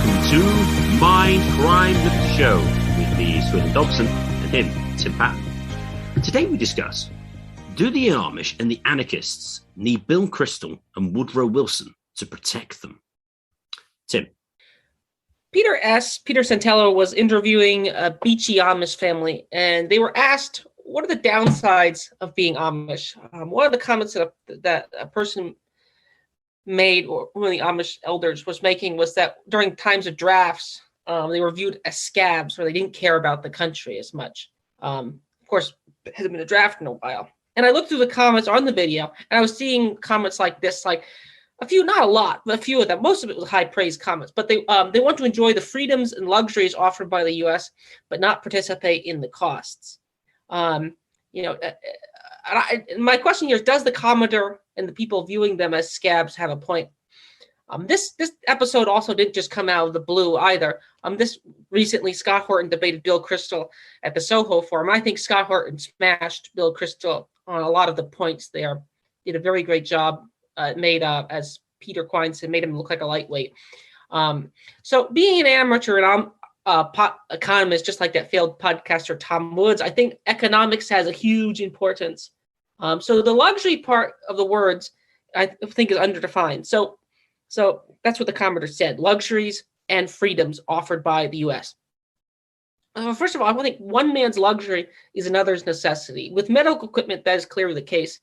welcome to Mindcrime, the show with me, Swindon Dobson, and him, Tim Patton. Today we discuss, do the Amish and the anarchists need Bill Kristol and Woodrow Wilson to protect them? Tim. Peter Santenello was interviewing a beachy Amish family, and they were asked, what are the downsides of being Amish? One of the comments that a person made, or one of the Amish elders was making, was that during times of drafts, they were viewed as scabs, or they didn't care about the country as much. Of course, it hasn't been a draft in a while. And I looked through the comments on the video, and I was seeing comments like this, like a few, not a lot, but a few of them. Most of it was high praise comments, but they want to enjoy the freedoms and luxuries offered by the U.S., but not participate in the costs. My question here is, does the commenter and the people viewing them as scabs have a point? This episode also didn't just come out of the blue either. This recently, Scott Horton debated Bill Kristol at the Soho Forum. I think Scott Horton smashed Bill Kristol on a lot of the points there. Did a very great job. As Peter Quine said, made him look like a lightweight. So being an amateur and economist, just like that failed podcaster Tom Woods, I think economics has a huge importance. So the luxury part of the words, I think, is underdefined. So that's what the commenter said: luxuries and freedoms offered by the U.S. First of all, I think one man's luxury is another's necessity. With medical equipment, that is clearly the case.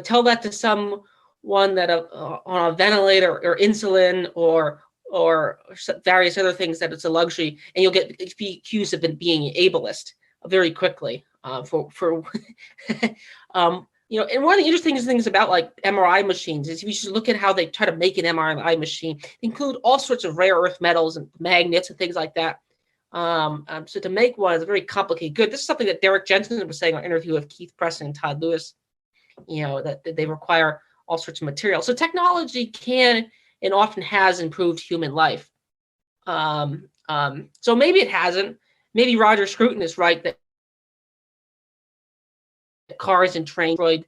Tell that to someone that on a ventilator or insulin or various other things that it's a luxury, and you'll be accused of being ableist very quickly. And one of the interesting things about like MRI machines is you should look at how they try to make an MRI machine. They include all sorts of rare earth metals and magnets and things like that. So to make one is a very complicated good. This is something that Derek Jensen was saying on an interview with Keith Preston and Todd Lewis, that they require all sorts of material. So technology can and often has improved human life. So maybe it hasn't. Maybe Roger Scruton is right that cars and trains destroyed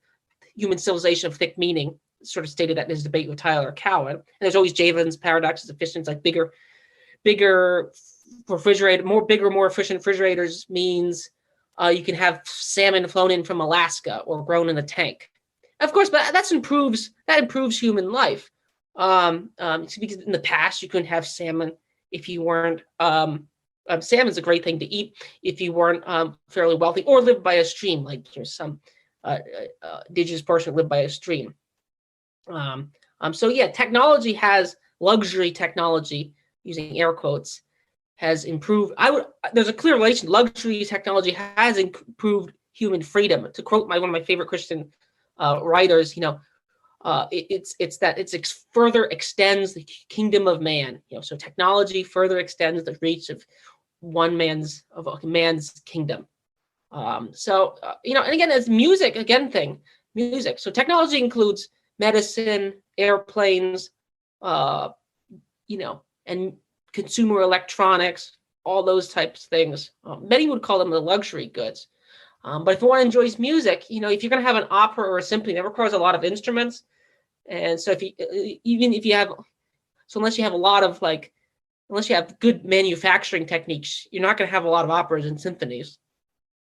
human civilization of thick meaning, sort of stated that in his debate with Tyler Cowen. And there's always Javin's paradoxes of efficiency, like bigger refrigerator, more efficient refrigerators means you can have salmon flown in from Alaska or grown in a tank. Of course, but that improves human life. Because in the past you couldn't have salmon if you weren't. Salmon's a great thing to eat if you weren't fairly wealthy or lived by a stream, like there's some indigenous person who lived by a stream. So yeah, luxury technology, using air quotes, has improved. There's a clear relation. Luxury technology has improved human freedom. To quote one of my favorite Christian writers, it further extends the kingdom of man. So technology further extends the reach of a man's kingdom. And again, as music. So technology includes medicine, airplanes, and consumer electronics, all those types of things. Many would call them the luxury goods. But if you want to enjoy music, if you're going to have an opera or a symphony, that requires a lot of instruments. And so unless you have good manufacturing techniques, you're not going to have a lot of operas and symphonies.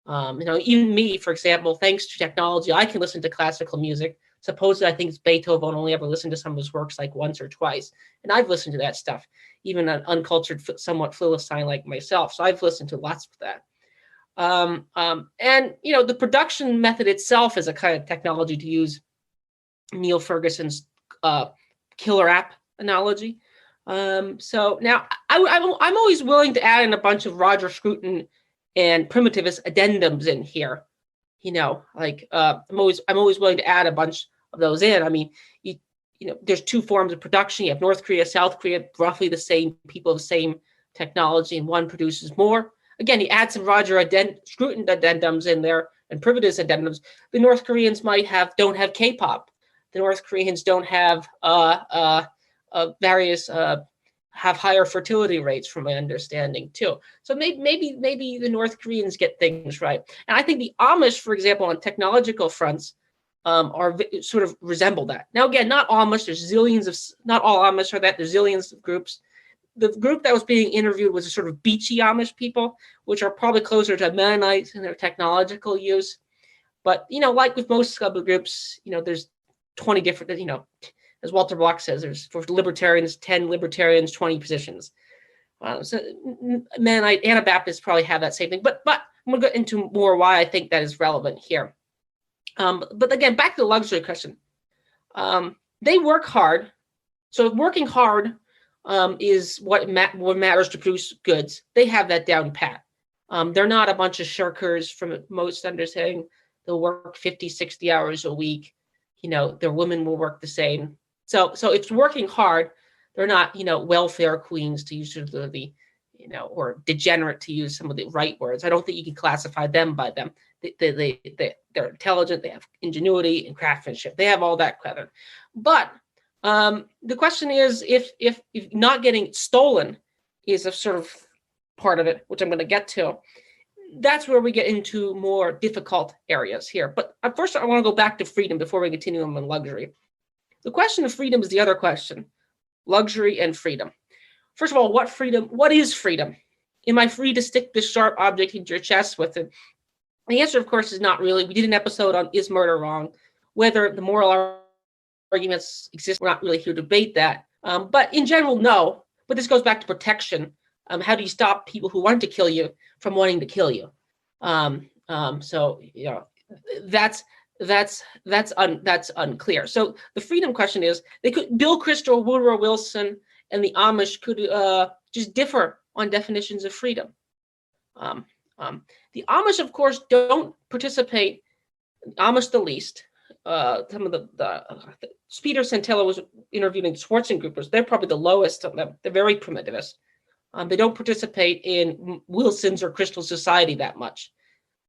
Even me, for example, thanks to technology, I can listen to classical music. Supposedly, I think Beethoven only ever listened to some of his works like once or twice. And I've listened to that stuff, even an uncultured, somewhat Philistine like myself. So I've listened to lots of that. The production method itself is a kind of technology, to use Neil Ferguson's killer app analogy. So now I'm always willing to add in a bunch of Roger Scruton and primitivist addendums in here. I'm always willing to add a bunch of those in. I mean, there's two forms of production. You have North Korea, South Korea, roughly the same people, the same technology, and one produces more. Again, you add some Roger Scruton addendums in there and primitivist addendums. The North Koreans don't have K-pop. The North Koreans don't have have higher fertility rates, from my understanding, too. So maybe the North Koreans get things right. And I think the Amish, for example, on technological fronts, sort of resemble that. Now, again, not Amish. Not all Amish are that. There's zillions of groups. the group that was being interviewed was a sort of beachy Amish people, which are probably closer to Mennonites in their technological use. But, like with most other groups, there's 20 different, as Walter Block says, there's for libertarians, 10 libertarians, 20 positions. So Mennonite, Anabaptists probably have that same thing. But I'm going to go into more why I think that is relevant here. But again, back to the luxury question. They work hard. So working hard is what matters to produce goods. They have that down pat. They're not a bunch of shirkers from most understanding. They'll work 50, 60 hours a week. Their women will work the same. So it's working hard. They're not, welfare queens, to use sort of the, or degenerate, to use some of the right words. I don't think you can classify them by them. They're intelligent. They have ingenuity and craftsmanship. They have all that credit. But the question is, if not getting stolen is a sort of part of it, which I'm going to get to, that's where we get into more difficult areas here. But first, I want to go back to freedom before we continue on luxury. The question of freedom is the other question, luxury and freedom. First of all, what is freedom? Am I free to stick this sharp object into your chest with it? The answer, of course, is not really. We did an episode on is murder wrong? Whether the moral arguments exist, we're not really here to debate that. But in general, no. But this goes back to protection. How do you stop people who want to kill you from wanting to kill you? So that's unclear. So the freedom question is, Bill Kristol, Woodrow Wilson, and the Amish could just differ on definitions of freedom. The Amish, of course, don't participate. Amish the least. Some of the Peter Santenello was interviewing Schwarzen groupers. They're probably the lowest of them. They're very primitivist. They don't participate in Wilson's or Kristol society that much.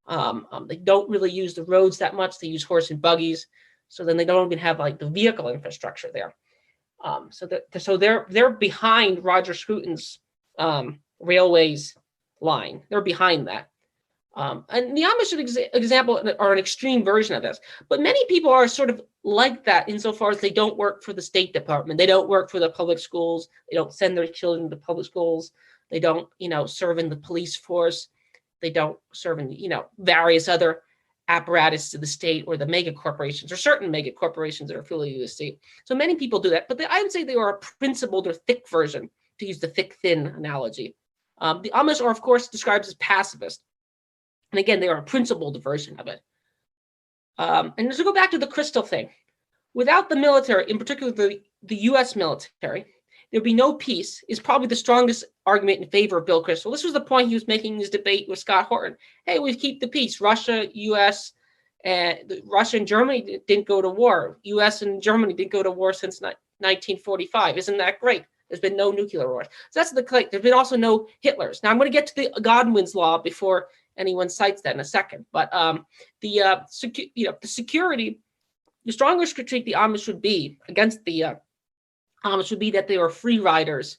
They don't really use the roads that much. They use horse and buggies. So then they don't even have like the vehicle infrastructure there. So they're behind Roger Scruton's railways line. They're behind that. And the Amish example are an extreme version of this. But many people are sort of like that insofar as they don't work for the State Department. They don't work for the public schools. They don't send their children to public schools. They don't, serve in the police force. They don't serve in, various other apparatus to the state or the mega corporations or certain mega corporations that are affiliated with the state. So many people do that. But I would say they are a principled or thick version, to use the thick-thin analogy. The Amish are, of course, described as pacifist. And again, they are a principled version of it. And to go back to the Kristol thing, without the military, in particular the U.S. military, there'd be no peace, is probably the strongest argument in favor of Bill Kristol. This was the point he was making in his debate with Scott Horton. Hey, we keep the peace. Russia, U.S., Russia and Germany didn't go to war. U.S. and Germany didn't go to war since 1945. Isn't that great? There's been no nuclear wars. So that's the claim. There's been also no Hitlers. Now I'm going to get to the Godwin's law before anyone cites that in a second. But the security, the strongest critique the Amish would be against the Amish would be that they were free riders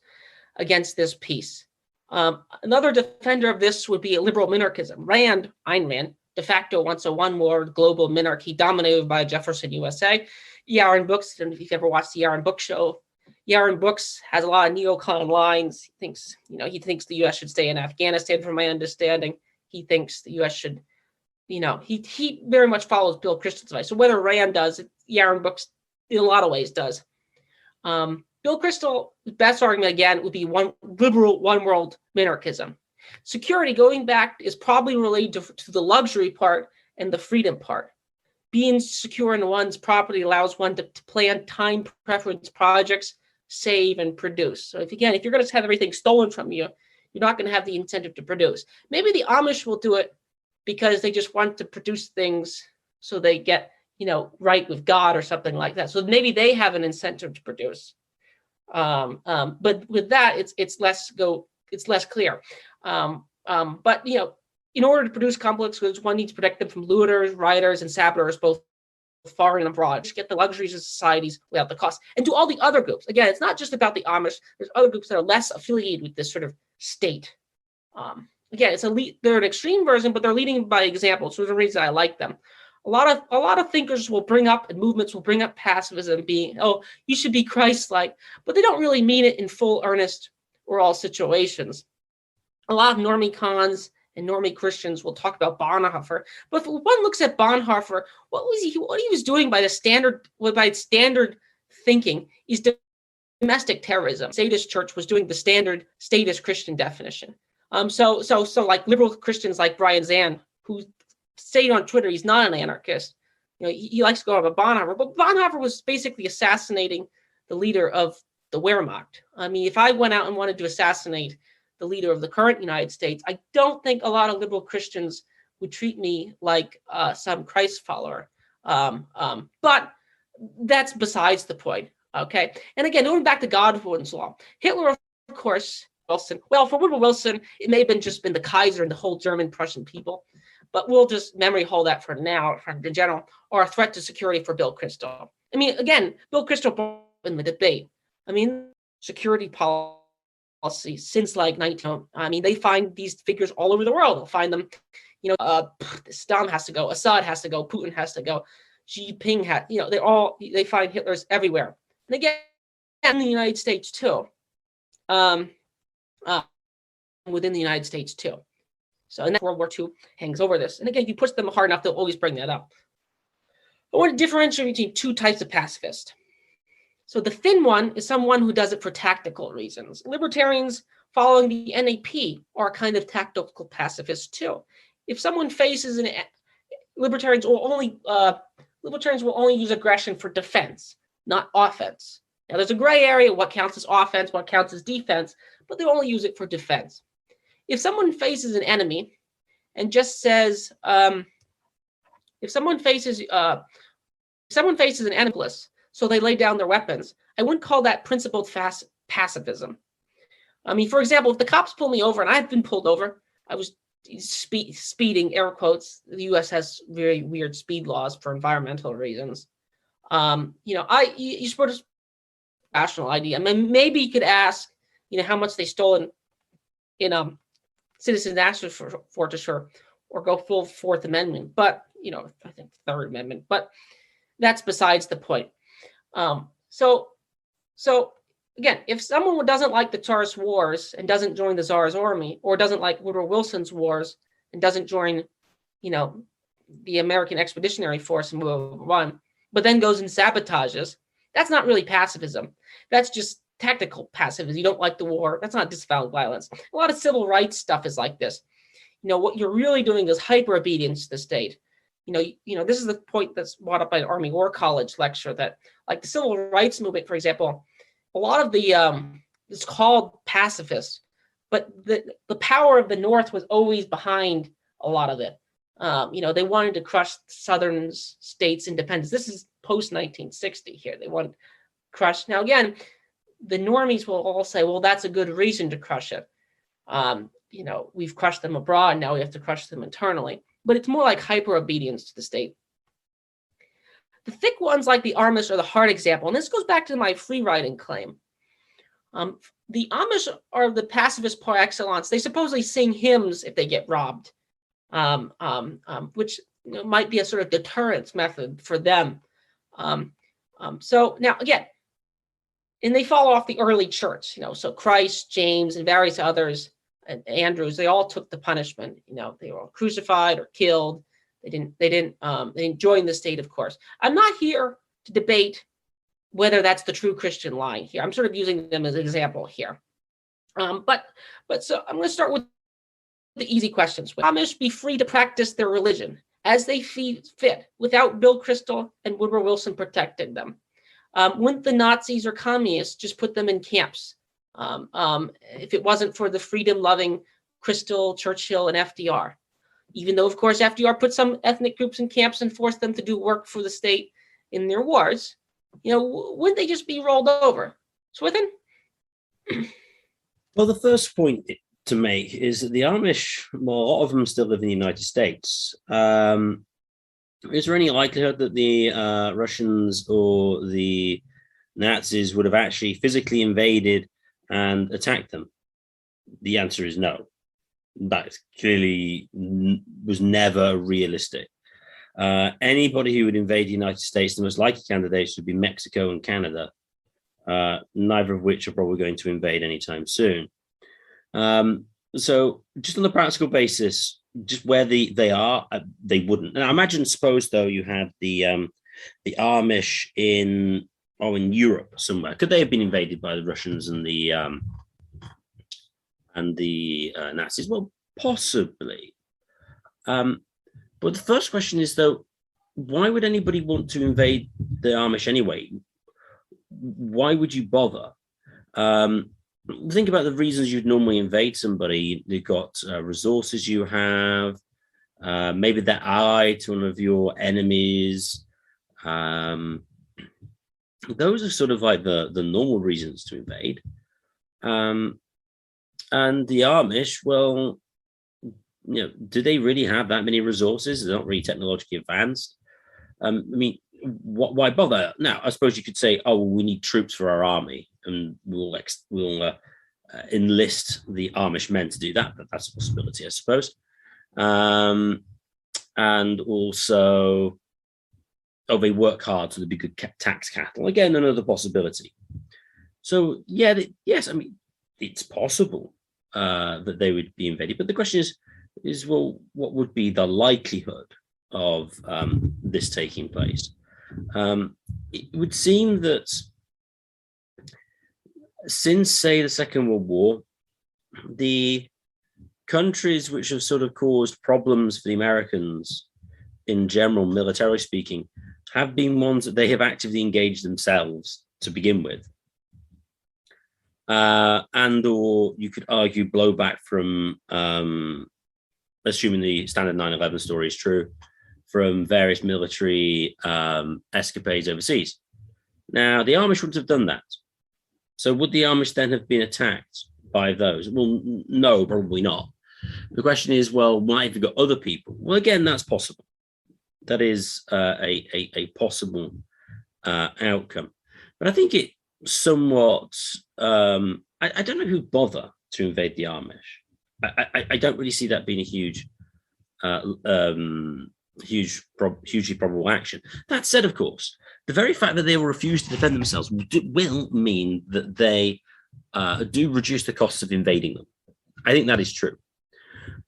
against this peace. Another defender of this would be liberal minarchism. Ayn Rand, de facto wants a one-world global minarchy dominated by Jefferson USA. Yaron Books, and if you've ever watched the Yaron Book show, Yaron Books has a lot of neocon lines. He thinks the U.S. should stay in Afghanistan, from my understanding. He thinks the U.S. should, he very much follows Bill Kristol's advice. So whether Rand does, Yaron Books in a lot of ways does. Bill Kristol's best argument, again, would be one world minarchism. Security, going back, is probably related to the luxury part and the freedom part. Being secure in one's property allows one to plan time preference projects, save, and produce. So if you're going to have everything stolen from you, you're not going to have the incentive to produce. Maybe the Amish will do it because they just want to produce things so they get, right with God or something like that. So maybe they have an incentive to produce. But with that, it's less clear. But in order to produce complex goods, one needs to protect them from looters, rioters, and saboteurs, both foreign and abroad. Just get the luxuries of societies without the cost. And to all the other groups, again, it's not just about the Amish. There's other groups that are less affiliated with this sort of state. Again, they're an extreme version, but they're leading by example. So there's a reason I like them. A lot of thinkers will bring up, and movements will bring up pacifism, being, you should be Christ-like, but they don't really mean it in full earnest or all situations. A lot of normie cons and normie Christians will talk about Bonhoeffer, but if one looks at Bonhoeffer, what he was doing by standard thinking is domestic terrorism. Statist church was doing the standard statist Christian definition. So like liberal Christians like Brian Zahn, who stated on Twitter he's not an anarchist. He likes to go over Bonhoeffer, but Bonhoeffer was basically assassinating the leader of the Wehrmacht. I mean, if I went out and wanted to assassinate the leader of the current United States, I don't think a lot of liberal Christians would treat me like some Christ follower. But that's besides the point. Okay. And again, going back to Godwin's law, Hitler, of course, Wilson. Well, for Woodrow Wilson, it may have just been the Kaiser and the whole German Prussian people, but we'll just memory hold that for now, in general, or a threat to security for Bill Kristol. I mean, again, Bill Kristol brought in the debate. I mean, security policy since like 19. I mean, they find these figures all over the world. They'll find them. Saddam has to go. Assad has to go. Putin has to go. Xi Jinping has. They find Hitlers everywhere. And again, in the United States too. Within the United States too. So, and World War II hangs over this. And again, if you push them hard enough, they'll always bring that up. I want to differentiate between two types of pacifist. So the thin one is someone who does it for tactical reasons. Libertarians following the NAP are kind of tactical pacifists too. If someone faces libertarians will only use aggression for defense, not offense. Now there's a gray area, what counts as offense, what counts as defense, but they only use it for defense. If someone faces an enemy and just says, if someone faces an enemy, so they lay down their weapons, I wouldn't call that principled pacifism. I mean, for example, if the cops pull me over and I've been pulled over, I was speeding, air quotes. The U.S. has very weird speed laws for environmental reasons. You support a national ID. I mean, maybe you could ask, how much they stole in citizen action forfeiture, or go full Fourth Amendment. But I think Third Amendment. But that's besides the point. So again, if someone doesn't like the Tsar's wars and doesn't join the Tsar's army, or doesn't like Woodrow Wilson's wars and doesn't join, the American Expeditionary Force in World War I, but then goes and sabotages, that's not really pacifism. That's just tactical pacifism. You don't like the war. That's not disavowed violence. A lot of civil rights stuff is like this. What you're really doing is hyper obedience to the state. This is the point that's brought up by an Army War College lecture, that like the civil rights movement, for example, a lot of the it's called pacifist, but the power of the North was always behind a lot of it. They wanted to crush Southern states' independence. This is post 1960 here. They wanted to crush. Now again, the normies will all say, well, that's a good reason to crush it. We've crushed them abroad. Now we have to crush them internally. But it's more like hyper obedience to the state. The thick ones like the Amish are the hard example. And this goes back to my freeriding claim. The Amish are the pacifists par excellence. They supposedly sing hymns if they get robbed, which might be a sort of deterrence method for them. So now again, and they follow off the early church, so Christ, James, and various others, and Andrews, they all took the punishment. They were all crucified or killed. They didn't join the state, of course. I'm not here to debate whether that's the true Christian line here. I'm sort of using them as an example here. But so I'm going to start with the easy questions. Will Amish be free to practice their religion as they fit without Bill Kristol and Woodrow Wilson protecting them? Wouldn't the Nazis or communists just put them in camps? If it wasn't for the freedom-loving Kristol, Churchill, and FDR, even though, of course, FDR put some ethnic groups in camps and forced them to do work for the state in their wars, wouldn't they just be rolled over? Swithin? Well, the first point to make is that the Amish, well, a lot of them still live in the United States. Is there any likelihood that the Russians or the Nazis would have actually physically invaded and attacked them? The answer is no. That clearly was never realistic. Anybody who would invade the United States, the most likely candidates would be Mexico and Canada, neither of which are probably going to invade anytime soon. So just on the practical basis, just where they are, they wouldn't. And I imagine, suppose though, you had the Amish in Europe somewhere. Could they have been invaded by the Russians and the Nazis? Well, possibly. But the first question is though, why would anybody want to invade the Amish anyway? Why would you bother? Think about the reasons you'd normally invade somebody. You've got resources you have, maybe they're allied to one of your enemies. Those are sort of like the normal reasons to invade. And the Amish, well, do they really have that many resources? They're not really technologically advanced. I mean, why bother? Now, I suppose you could say, oh, well, we need troops for our army, and we'll enlist the Amish men to do that. But that's a possibility, I suppose. And also, they work hard, so they'd be good tax cattle. Again, another possibility. So, yes, I mean, it's possible that they would be invaded. But the question is, well, what would be the likelihood of this taking place? It would seem that since, say, the Second World War, the countries which have sort of caused problems for the Americans in general, militarily speaking, have been ones that they have actively engaged themselves to begin with. And or you could argue blowback from, assuming the standard 9/11 story is true, from various military escapades overseas. Now, the Amish wouldn't have done that. So would the Amish then have been attacked by those? Well, no, probably not. The question is, well, why have you got other people? Well, again, that's possible. That is a possible outcome. But I think it somewhat, I don't know who'd bother to invade the Amish. I don't really see that being a hugely probable action. That said, of course, the very fact that they will refuse to defend themselves will mean that they do reduce the costs of invading them. I think that is true.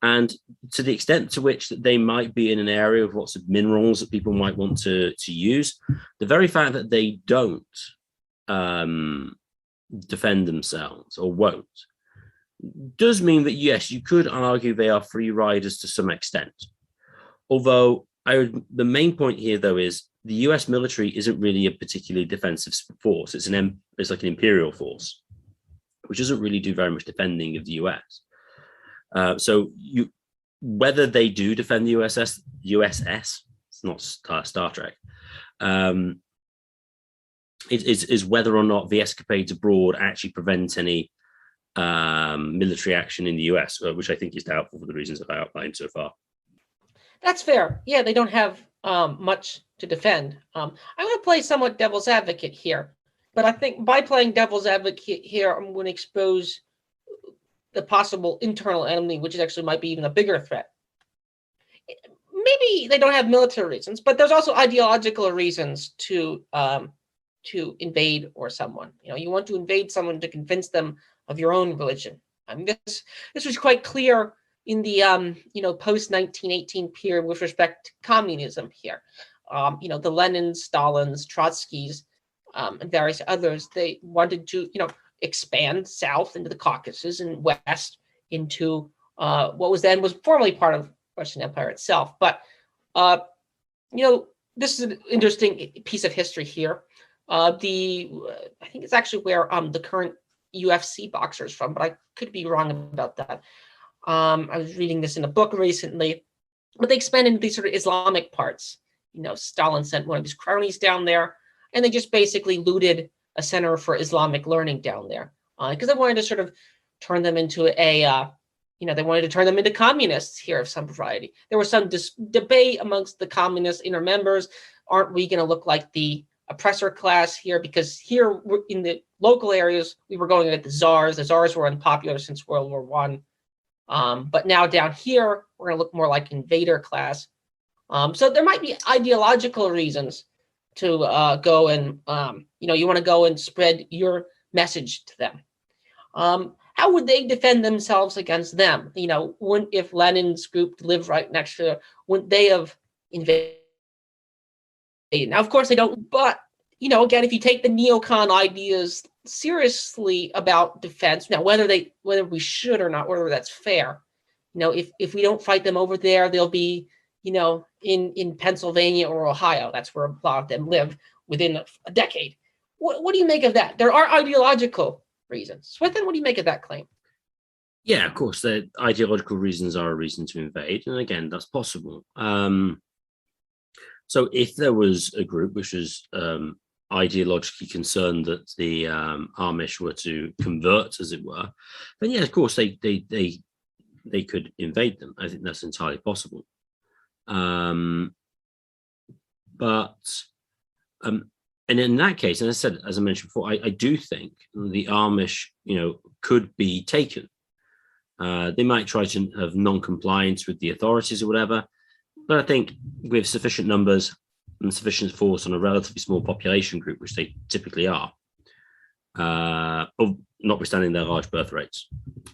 And to the extent to which that they might be in an area of lots of minerals that people might want to use, the very fact that they don't defend themselves or won't does mean that, yes, you could argue they are free riders to some extent. Although the main point here, though, is the US military isn't really a particularly defensive force. It's like an imperial force, which doesn't really do very much defending of the US. So whether they do defend the USS, it's not Star Trek, is whether or not the escapades abroad actually prevent any military action in the US, which I think is doubtful for the reasons I've outlined so far. That's fair. Yeah, they don't have much to defend. I'm going to play somewhat devil's advocate here, but I think by playing devil's advocate here, I'm going to expose the possible internal enemy, which actually might be even a bigger threat. Maybe they don't have military reasons, but there's also ideological reasons to invade or someone. You want to invade someone to convince them of your own religion. I mean, this was quite clear in the post 1918 period with respect to communism here. The Lenins, Stalins, Trotskys, and various others, they wanted to expand south into the Caucasus and west into what was formerly part of Russian Empire itself. But this is an interesting piece of history here. I think it's actually where the current UFC boxer is from, but I could be wrong about that. I was reading this in a book recently, but they expanded into these sort of Islamic parts. Stalin sent one of his cronies down there, and they just basically looted a center for Islamic learning down there because they wanted to sort of turn them into they wanted to turn them into communists here of some variety. There was some debate amongst the communist inner members. Aren't we going to look like the oppressor class here? Because here in the local areas, we were going at the czars. The czars were unpopular since World War I. But now down here, we're going to look more like invader class. So there might be ideological reasons to go and, you want to go and spread your message to them. how would they defend themselves against them? Wouldn't, if Lenin's group lived right next to them, wouldn't they have invaded? Now, of course, they don't. But again, if you take the neocon ideas seriously about defense, now whether we should or not, whether that's fair, if we don't fight them over there, they'll be in Pennsylvania or Ohio. That's where a lot of them live within a decade. What do you make of that? There are ideological reasons. Swithin, what do you make of that claim? Yeah, of course, the ideological reasons are a reason to invade, and again, that's possible. So if there was a group which was ideologically concerned that the Amish were to convert, as it were, then yeah, of course they could invade them. I think that's entirely possible. And in that case, and as I mentioned before, I do think the Amish, could be taken. They might try to have non-compliance with the authorities or whatever, but I think with sufficient numbers and sufficient force on a relatively small population group, which they typically are, notwithstanding their large birth rates,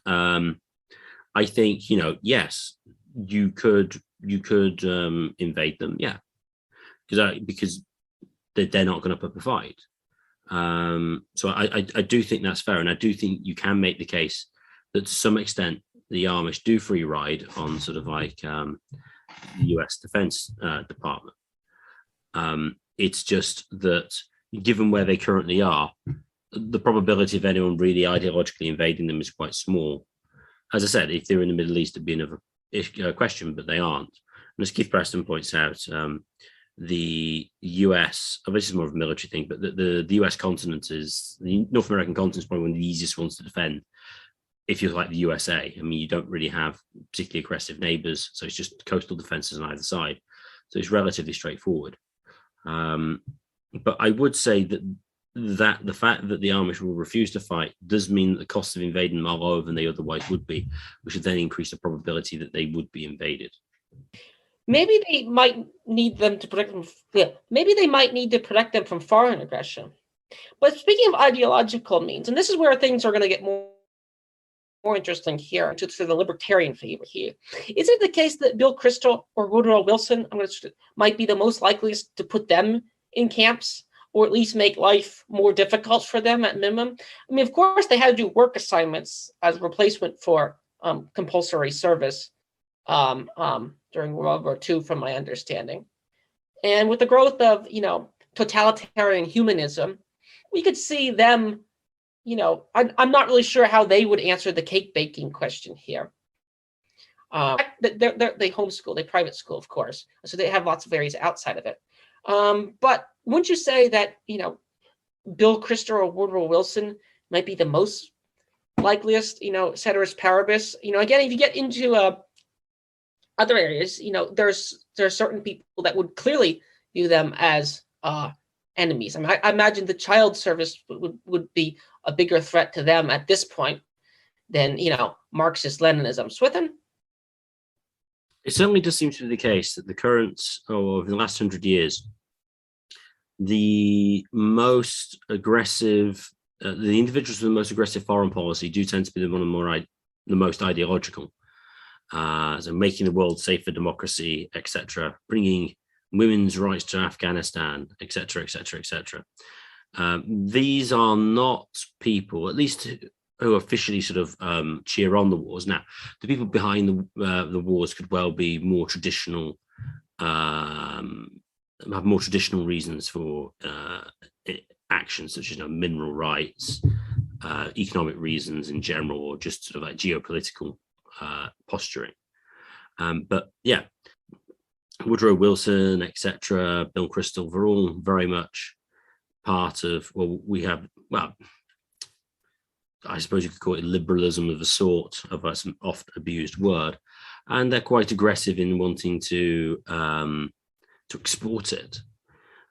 I think yes, you could invade them, yeah, because they're not going to put up a fight. So I do think that's fair, and I do think you can make the case that to some extent the Amish do free ride on sort of like the US Defense Department. It's just that given where they currently are, the probability of anyone really ideologically invading them is quite small. As I said, if they're in the Middle East, it'd be another question, but they aren't. And as Keith Preston points out, the US, this is more of a military thing, but the US continent the North American continent is probably one of the easiest ones to defend. If you're like the USA, I mean, you don't really have particularly aggressive neighbors, so it's just coastal defenses on either side. So it's relatively straightforward. But I would say that the fact that the Amish will refuse to fight does mean that the cost of invading them are lower than they otherwise would be, which would then increase the probability that they would be invaded. Maybe they might need them to protect them. Yeah, maybe they might need to protect them from foreign aggression. But speaking of ideological means, and this is where things are going to get more interesting here, to the libertarian favor here. Is it the case that Bill Kristol or Woodrow Wilson might be the most likeliest to put them in camps, or at least make life more difficult for them at minimum? I mean, of course, they had to do work assignments as a replacement for compulsory service during World War II, from my understanding. And with the growth of, totalitarian humanism, we could see them, I'm not really sure how they would answer the cake baking question here. They homeschool, they private school, of course. So they have lots of areas outside of it. But wouldn't you say that, Bill Kristol or Woodrow Wilson might be the most likeliest, ceteris paribus? Again, if you get into other areas, there's certain people that would clearly view them as enemies. I mean, I imagine the child service would be a bigger threat to them at this point than, Marxist-Leninism. Swithin? It certainly does seem to be the case that the current, or over the last 100 years, the most aggressive, the individuals with the most aggressive foreign policy do tend to be the most ideological. So making the world safe for democracy, etc., bringing women's rights to Afghanistan, etc., etc., etc. These are not people, at least who officially sort of cheer on the wars. Now, the people behind the wars could well be more traditional, have more traditional reasons for actions, such as mineral rights, economic reasons in general, or just sort of like geopolitical posturing. But yeah, Woodrow Wilson, etc., Bill Kristol, were all very much part of, I suppose you could call it liberalism of a sort, of an oft abused word, and they're quite aggressive in wanting to export it.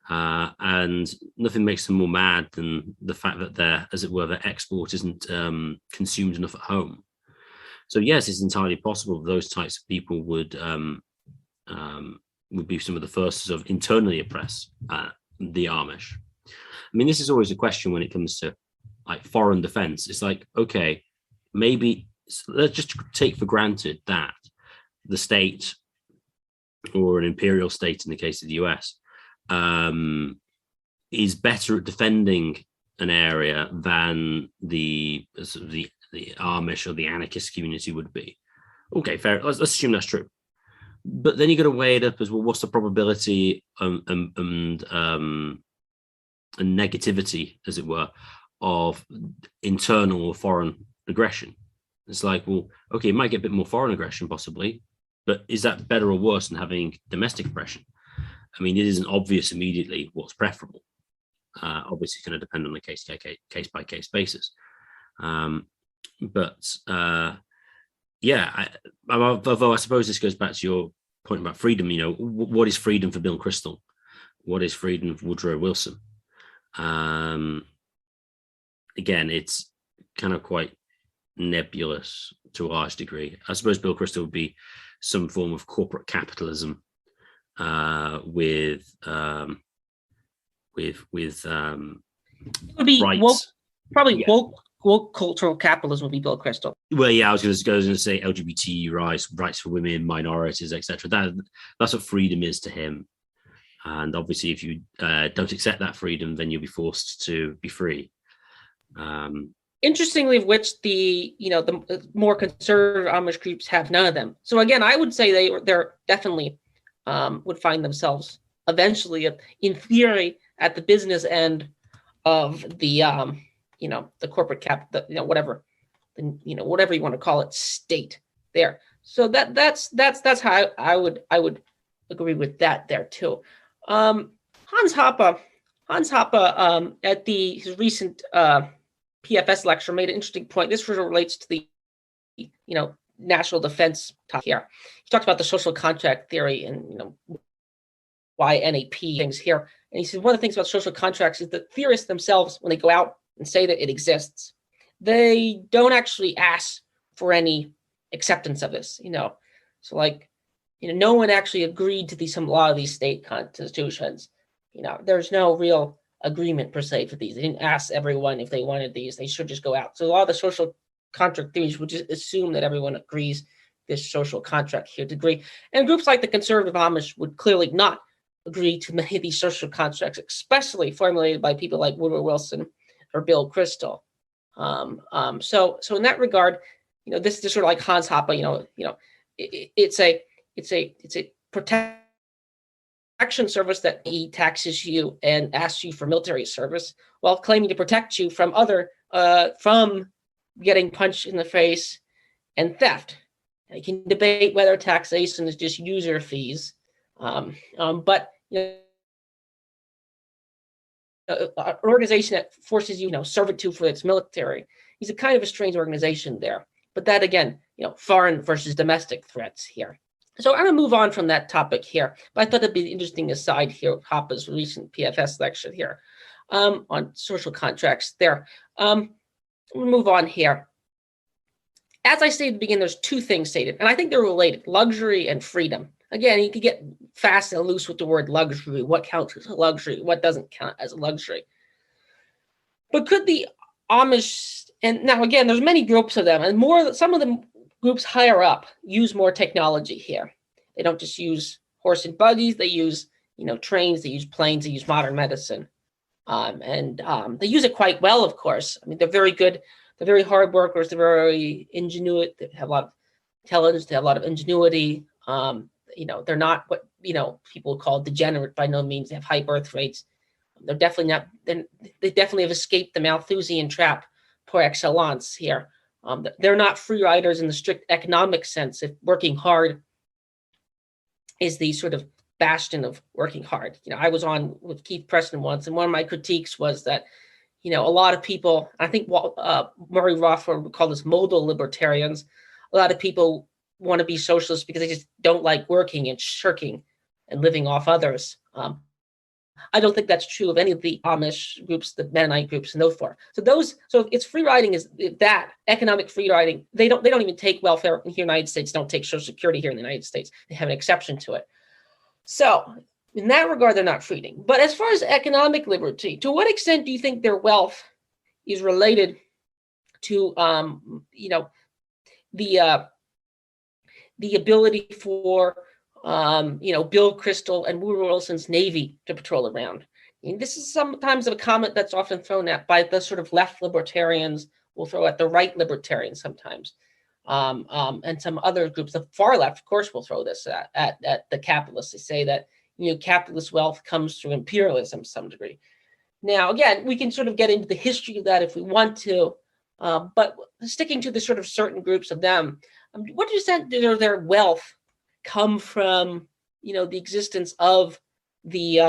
And nothing makes them more mad than the fact that their export isn't consumed enough at home. So yes, it's entirely possible those types of people would be some of the first to sort of internally oppress the Amish. I mean, this is always a question when it comes to like foreign defense. It's like, okay, maybe let's just take for granted that the state, or an imperial state in the case of the US, is better at defending an area than the Amish or the anarchist community would be. Okay, fair. Let's assume that's true. But then you got to weigh it up as well. What's the probability and negativity, as it were, of internal or foreign aggression? It's like, well, okay, you might get a bit more foreign aggression possibly, but is that better or worse than having domestic aggression? I mean, it isn't obvious immediately what's preferable. Obviously, it's going to depend on a case by case basis. Yeah, although I suppose this goes back to your point about freedom. You know, what is freedom for Bill and Kristol? What is freedom for Woodrow Wilson? Again, it's kind of quite nebulous to a large degree. I suppose Bill Kristol would be some form of corporate capitalism with it would be rights. Woke cultural capitalism would be Bill Kristol. Well, yeah, I was going to say LGBT rights for women, minorities, etc. That's what freedom is to him. And obviously, if you don't accept that freedom, then you'll be forced to be free. Interestingly, of which the more conservative Amish groups have none of them. So again, I would say they're definitely would find themselves eventually, in theory, at the business end of the the corporate whatever you want to call it, state there. So that's how I would agree with that there too. Hans Hoppe at his recent PFS lecture made an interesting point. This relates to the national defense topic here. He talked about the social contract theory and why NAP things here. And he said one of the things about social contracts is that theorists themselves, when they go out and say that it exists, they don't actually ask for any acceptance of this. So like no one actually agreed to a lot of these state constitutions. There's no real agreement per se for these. They didn't ask everyone if they wanted these. They should just go out. So a lot of the social contract theories would just assume that everyone agrees this social contract here to agree. And groups like the conservative Amish would clearly not agree to many of these social contracts, especially formulated by people like Woodrow Wilson or Bill Kristol. So in that regard, this is sort of like Hans Hoppe. It's a protection service that he taxes you and asks you for military service while claiming to protect you from from getting punched in the face and theft. You can debate whether taxation is just user fees, but an organization that forces you, servitude for its military is a kind of a strange organization there. But that again, foreign versus domestic threats here. So I'm going to move on from that topic here, but I thought it'd be an interesting aside here with Hoppe's recent PFS lecture here on social contracts there. We'll move on here. As I stated at the beginning, there's two things stated, and I think they're related: luxury and freedom. Again, you could get fast and loose with the word luxury. What counts as a luxury? What doesn't count as a luxury? But could the Amish, and now again, there's many groups of them, and some of the groups higher up use more technology here. They don't just use horse and buggies. They use, trains. They use planes. They use modern medicine, and they use it quite well. Of course, I mean, they're very good. They're very hard workers. They're very ingenuity. They have a lot of intelligence. They have a lot of ingenuity. They're not what people call degenerate by no means. They have high birth rates. They're definitely not. They definitely have escaped the Malthusian trap par excellence here. They're not freeriders in the strict economic sense. If working hard is the sort of bastion of working hard. I was on with Keith Preston once, and one of my critiques was that a lot of people, I think Murray Rothbard would call this modal libertarians. A lot of people want to be socialists because they just don't like working and shirking and living off others. I don't think that's true of any of the Amish groups, the Mennonite groups, and those forth. So it's free riding is that economic free riding. They don't even take welfare in the United States. Don't take Social Security here in the United States. They have an exception to it. So in that regard, they're not freeing. But as far as economic liberty, to what extent do you think their wealth is related to the ability for Bill Kristol and Woodrow Wilson's Navy to patrol around. And this is sometimes a comment that's often thrown at by the sort of left libertarians, will throw at the right libertarians sometimes. And some other groups, the far left, of course, will throw this at the capitalists. They say that capitalist wealth comes through imperialism to some degree. Now, again, we can sort of get into the history of that if we want to, but sticking to the sort of certain groups of them, what percent of their wealth come from the existence of the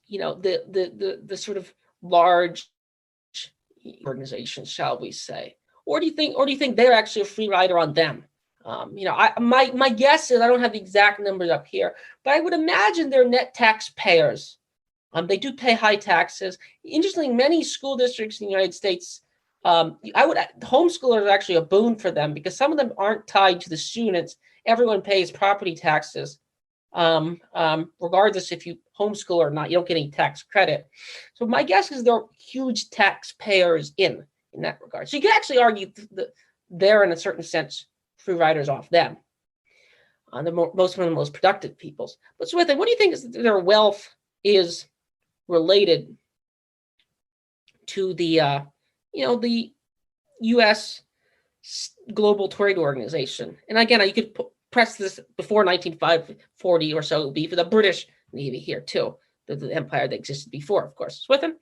the sort of large organizations, shall we say? Or do you think they're actually a free rider on them? My guess is, I don't have the exact numbers up here, but I would imagine they're net taxpayers. They do pay high taxes. Interestingly, many school districts in the United States, homeschoolers are actually a boon for them because some of them aren't tied to the students. Everyone pays property taxes, regardless if you homeschool or not. You don't get any tax credit. So my guess is they're huge taxpayers in that regard. So you can actually argue that they're, in a certain sense, free riders off them. They're most of the most productive peoples. But so, what do you think is their wealth is related to the the U.S. Global Trade Organization? And again, you could press this before 1940 or so. It would be for the British Navy here too, the empire that existed before, of course. Swithin?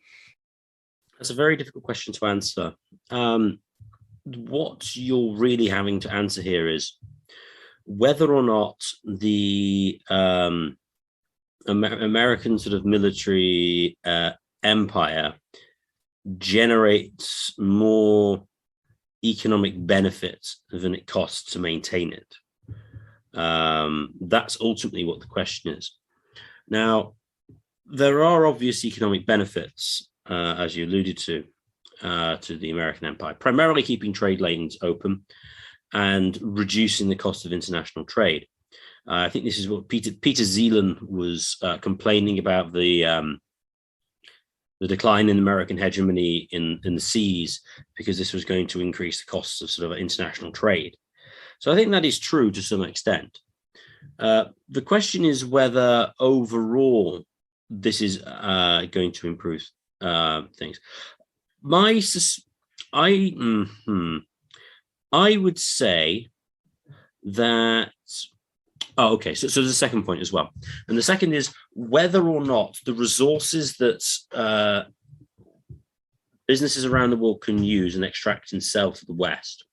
That's a very difficult question to answer. What you're really having to answer here is whether or not the American sort of military empire generates more economic benefit than it costs to maintain it. That's ultimately what the question is. Now, there are obvious economic benefits, as you alluded to the American empire, primarily keeping trade lanes open and reducing the cost of international trade. I think this is what Peter Zeeland was complaining about, the decline in American hegemony in the seas, because this was going to increase the costs of sort of international trade. So I think that is true to some extent. The question is whether overall this is going to improve things. I would say that. Oh, okay. So there's a second point as well, and the second is whether or not the resources that businesses around the world can use and extract and sell to the West,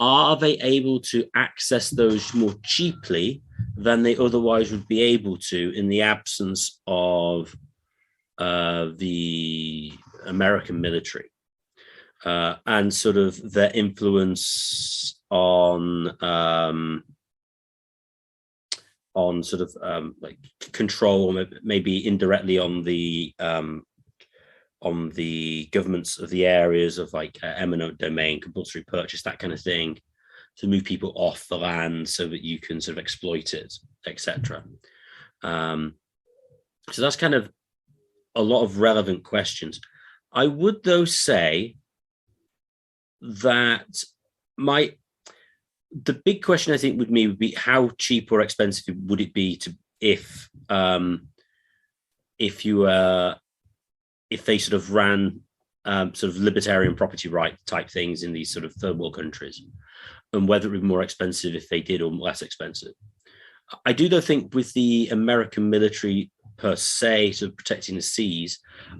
are they able to access those more cheaply than they otherwise would be able to in the absence of the American military and sort of their influence on sort of like control, or maybe indirectly on the governments of the areas of like eminent domain, compulsory purchase, that kind of thing, to move people off the land so that you can sort of exploit it, etc. So that's kind of a lot of relevant questions. I would, though, say that the big question, I think, with me would be how cheap or expensive would it be if they sort of ran sort of libertarian property right type things in these sort of third world countries, and whether it would be more expensive if they did or less expensive. I do, though, think with the American military per se sort of protecting the seas,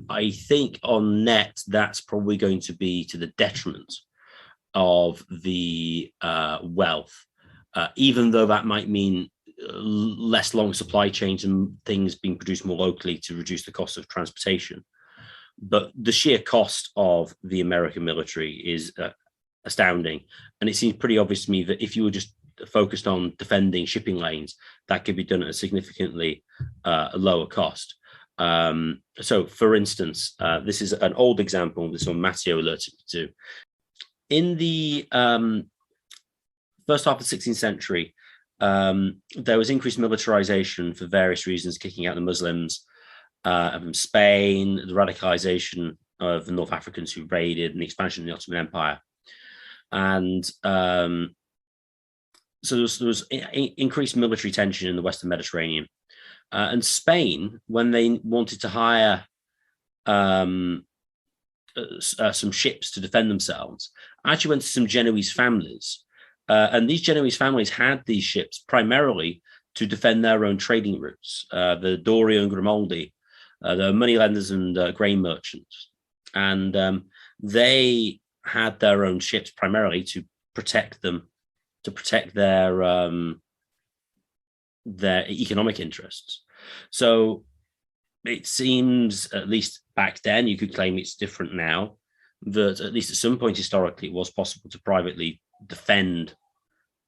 I think on net that's probably going to be to the detriment of the wealth, even though that might mean less long supply chains and things being produced more locally to reduce the cost of transportation. But the sheer cost of the American military is astounding. And it seems pretty obvious to me that if you were just focused on defending shipping lanes, that could be done at a significantly lower cost. So, for instance, this is an old example, this one Matteo alerted me to. In the first half of the 16th century, there was increased militarization for various reasons, kicking out the Muslims from Spain, the radicalization of the North Africans who raided and the expansion of the Ottoman Empire. And so there was increased military tension in the Western Mediterranean. And Spain, when they wanted to hire some ships to defend themselves, actually went to some Genoese families. And these Genoese families had these ships primarily to defend their own trading routes, the Dorio and Grimaldi, the moneylenders and grain merchants. And they had their own ships primarily to protect them, to protect their economic interests. So it seems, at least back then, you could claim it's different now, that at least at some point historically it was possible to privately defend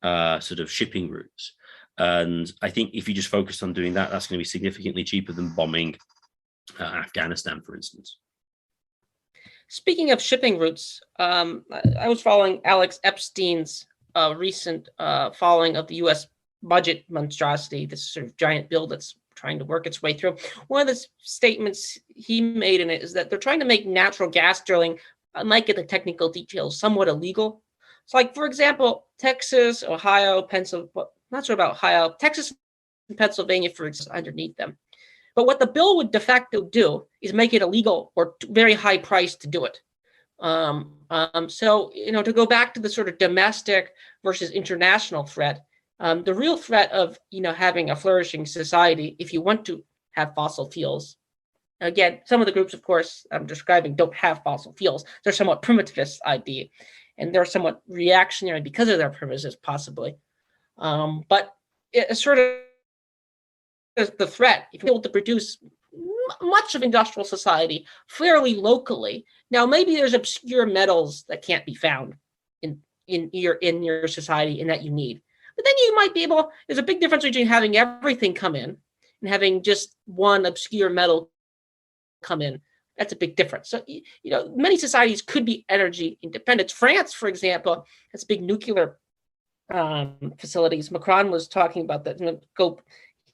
sort of shipping routes. And I think if you just focus on doing that, that's going to be significantly cheaper than bombing Afghanistan, for instance. Speaking of shipping routes, I was following Alex Epstein's recent following of the U.S. budget monstrosity, this sort of giant bill that's trying to work its way through. One of the statements he made in it is that they're trying to make natural gas drilling, I might get the technical details, somewhat illegal. So, like, for example, Texas, Ohio, Pennsylvania, not sure about Ohio, Texas and Pennsylvania, for example, underneath them. But what the bill would de facto do is make it illegal or very high price to do it. So, to go back to the sort of domestic versus international threat, the real threat of, having a flourishing society, if you want to have fossil fuels, again, some of the groups, of course, I'm describing don't have fossil fuels. They're somewhat primitivist idea, and they're somewhat reactionary because of their primitivism, possibly. But it's sort of the threat. If you're able to produce much of industrial society fairly locally, now maybe there's obscure metals that can't be found in your society and that you need. But then you might be able, there's a big difference between having everything come in and having just one obscure metal come in. That's a big difference. So, many societies could be energy independent. France, for example, has big nuclear facilities. Macron was talking about that.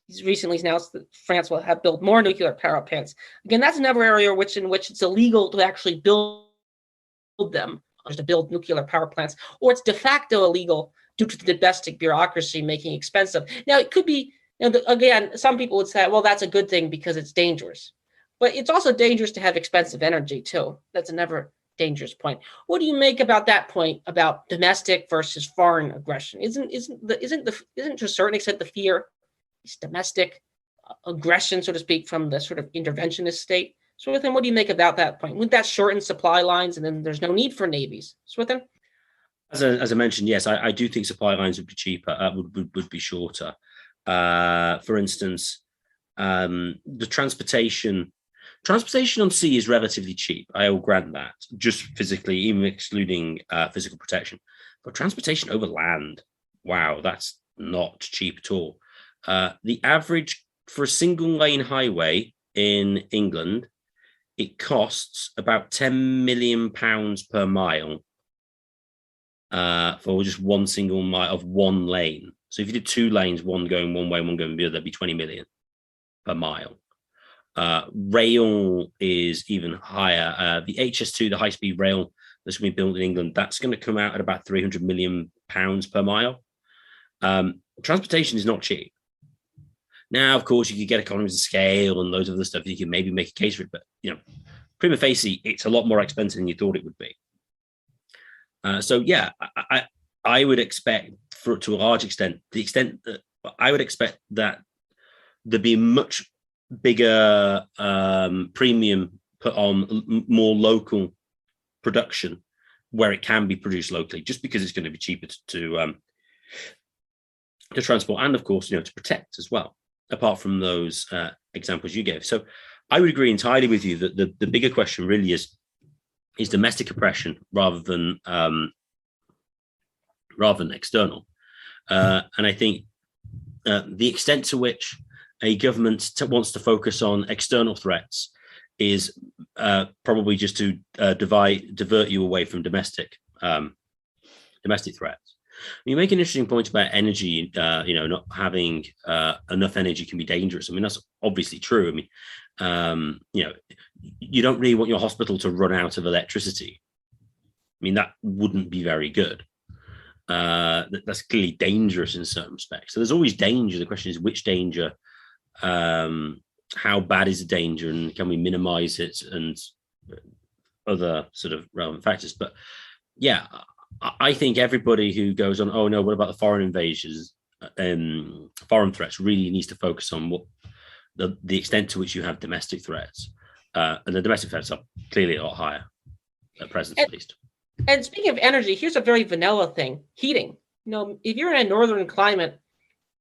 He's recently announced that France will have built more nuclear power plants. Again, that's another area in which it's illegal to actually build them, to build nuclear power plants, or it's de facto illegal due to the domestic bureaucracy making it expensive. Now, it could be, again, some people would say, well, that's a good thing because it's dangerous. But it's also dangerous to have expensive energy, too. That's another dangerous point. What do you make about that point about domestic versus foreign aggression? Isn't to a certain extent the fear is domestic aggression, so to speak, from the sort of interventionist state? Swithin, what do you make about that point? Would that shorten supply lines and then there's no need for navies? Swithin? As I mentioned, yes, I do think supply lines would be cheaper, would be shorter. For instance, the transportation on sea is relatively cheap. I will grant that, just physically, even excluding physical protection. But transportation over land, wow, that's not cheap at all. The average for a single lane highway in England, it costs about £10 million per mile for just one single mile of one lane. So if you did two lanes, one going one way, one going the other, that'd be 20 million per mile. Rail is even higher. The HS2, the high-speed rail that's going to be built in England, that's going to come out at about £300 million per mile. Transportation is not cheap. Now, of course, you could get economies of scale and loads of other stuff. You can maybe make a case for it, but prima facie, it's a lot more expensive than you thought it would be. So yeah, I would expect, to a large extent, that I would expect that there'd be much bigger premium put on more local production where it can be produced locally, just because it's going to be cheaper to transport and, of course, to protect as well. Apart from those examples you gave, so I would agree entirely with you that the bigger question really is domestic oppression rather than external. And I think the extent to which a government wants to focus on external threats is probably just to divert you away from domestic threats. You make an interesting point about energy. Not having enough energy can be dangerous. I mean, that's obviously true. I mean, you don't really want your hospital to run out of electricity. I mean, that wouldn't be very good. That's clearly dangerous in certain respects. So there's always danger. The question is which danger, how bad is the danger, and can we minimize it, and other sort of relevant factors. But yeah, I think everybody who goes on, oh no, what about the foreign invasions, foreign threats, really needs to focus on what the extent to which you have domestic threats. And the domestic threats are clearly a lot higher at present, at least. And speaking of energy, here's a very vanilla thing: heating. If you're in a northern climate,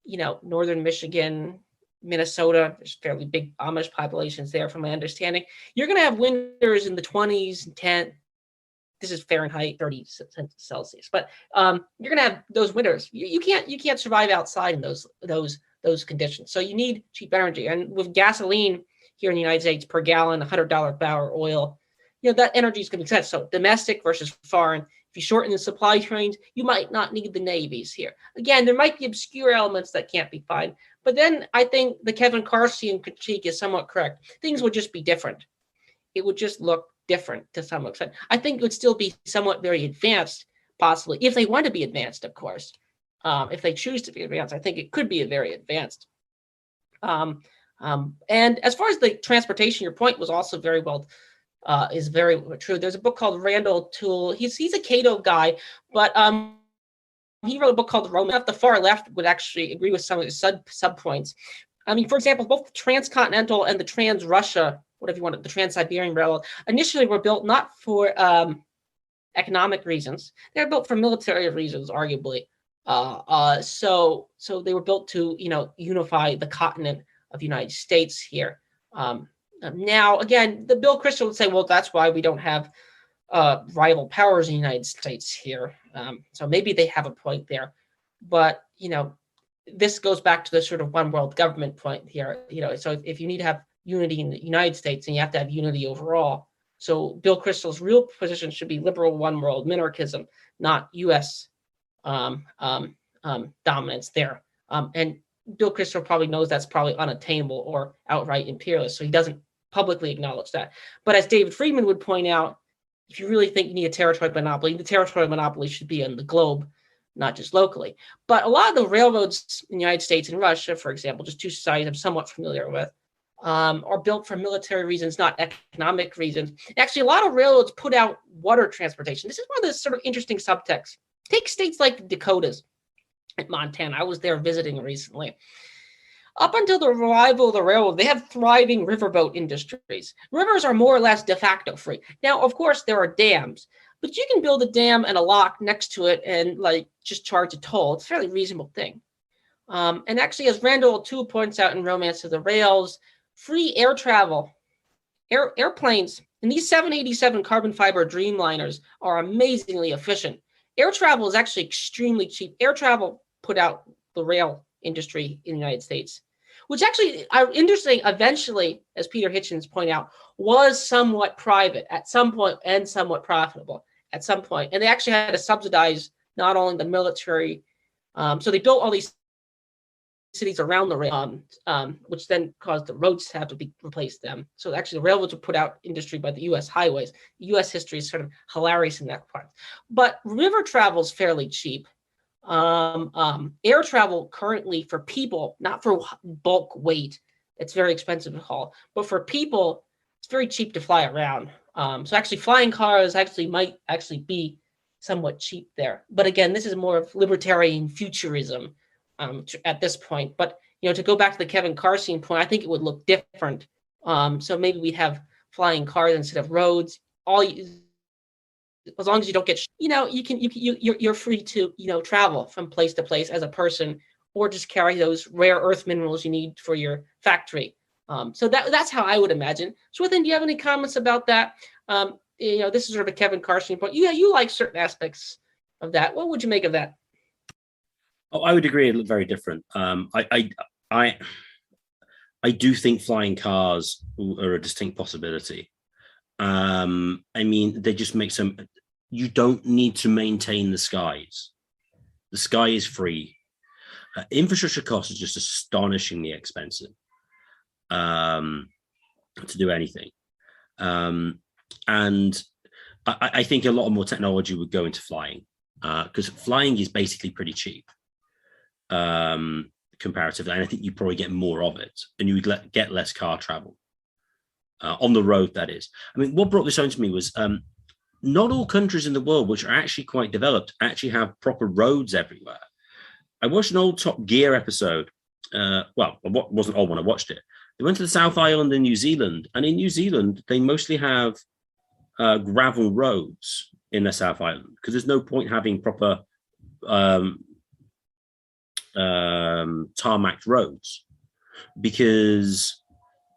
northern Michigan, Minnesota, there's fairly big Amish populations there, from my understanding. You're going to have winters in the 20s and 10. This is Fahrenheit, 30 Celsius. But you're going to have those winters. You can't survive outside in those conditions. So you need cheap energy. And with gasoline here in the United States per gallon, $100 barrel oil, that energy is going to be set. So domestic versus foreign. If you shorten the supply chains, you might not need the navies here. Again, there might be obscure elements that can't be found. But then I think the Kevin Carson critique is somewhat correct. Things would just be different. It would just look different to some extent. I think it would still be somewhat very advanced, possibly, if they want to be advanced, of course. If they choose to be advanced, I think it could be very advanced. And as far as the transportation, your point was also very well is very true. There's a book called Randall Toole. He's a Cato guy, but he wrote a book called Rome. The far left would actually agree with some of his sub points. I mean, for example, both the transcontinental and the trans-Russia, whatever you want, the Trans-Siberian Railroad, initially were built not for economic reasons. They were built for military reasons, arguably. So they were built to, unify the continent of the United States here. Now, again, the Bill Kristol would say, well, that's why we don't have rival powers in the United States here. So maybe they have a point there. But, this goes back to the sort of one world government point here. So if you need to have unity in the United States, then you have to have unity overall. So Bill Kristol's real position should be liberal one world minarchism, not U.S. Dominance there. And Bill Kristol probably knows that's probably unattainable or outright imperialist, so he doesn't publicly acknowledge that. But as David Friedman would point out, if you really think you need a territorial monopoly, the territorial monopoly should be on the globe, not just locally. But a lot of the railroads in the United States and Russia, for example, just two societies I'm somewhat familiar with, are built for military reasons, not economic reasons. Actually, a lot of railroads put out water transportation. This is one of the sort of interesting subtexts. Take states like the Dakotas and Montana. I was there visiting recently. Up until the arrival of the railroad, they have thriving riverboat industries. Rivers are more or less de facto free. Now, of course, there are dams, but you can build a dam and a lock next to it and just charge a toll. It's a fairly reasonable thing. And actually, as Randall Toole points out in Romance of the Rails, free air travel, airplanes, and these 787 carbon fiber Dreamliners are amazingly efficient. Air travel is actually extremely cheap. Air travel put out the rail industry in the United States, which actually, interesting, eventually, as Peter Hitchens pointed out, was somewhat private at some point and somewhat profitable at some point. And they actually had to subsidize not only the military, so they built all these cities around the rail, which then caused the roads to have to be replaced them. So actually the railroads were put out industry by the U.S. highways. U.S. history is sort of hilarious in that part. But river travel is fairly cheap. Air travel currently for people, not for bulk weight, it's very expensive to haul, but for people, it's very cheap to fly around. So actually flying cars might be somewhat cheap there. But again, this is more of libertarian futurism at this point. But, to go back to the Kevin Carson point, I think it would look different. So maybe we'd have flying cars instead of roads. As long as you don't get, you're free to, travel from place to place as a person, or just carry those rare earth minerals you need for your factory. So that's how I would imagine. Swithin, do you have any comments about that? This is sort of a Kevin Carson point. You like certain aspects of that. What would you make of that? Oh, I would agree. It looked very different. I do think flying cars are a distinct possibility. They just make some. You don't need to maintain the skies. The sky is free. Infrastructure costs are just astonishingly expensive to do anything. And I think a lot more technology would go into flying, because flying is basically pretty cheap comparatively. And I think you probably get more of it, and you would get less car travel on the road, that is. I mean, what brought this home to me was not all countries in the world, which are actually quite developed, actually have proper roads everywhere. I watched an old Top Gear episode. Well, it wasn't old when I watched it. They went to the South Island in New Zealand, and in New Zealand, they mostly have gravel roads in the South Island, because there's no point having proper tarmac roads, because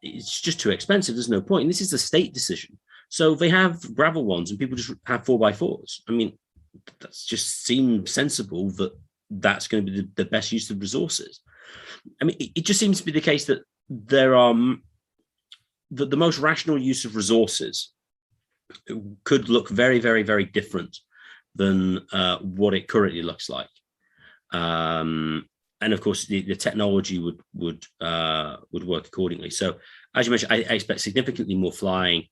it's just too expensive. There's no point. And this is a state decision. So they have gravel ones, and people just have 4x4s. I mean, that just seems sensible that that's going to be the best use of resources. I mean, it just seems to be the case that there are the most rational use of resources could look very, very, very different than what it currently looks like. And of course, the technology would work accordingly. So, as you mentioned, I expect significantly more flying.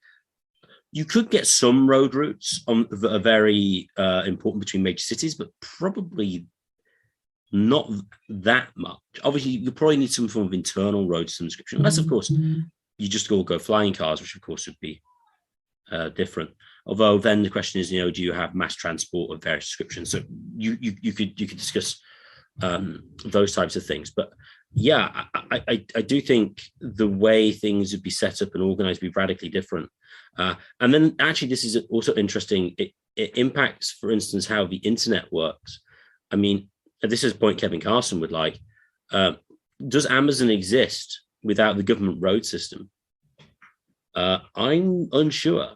You could get some road routes that are very important between major cities, but probably not that much. Obviously, you probably need some form of internal road subscription, unless, of course, you just go flying cars, which of course would be different. Although then the question is, do you have mass transport of various descriptions? So you could discuss those types of things. But yeah, I do think the way things would be set up and organized would be radically different. And then actually, this is also interesting. It impacts, for instance, how the internet works. I mean, this is a point Kevin Carson would like. Does Amazon exist without the government road system? I'm unsure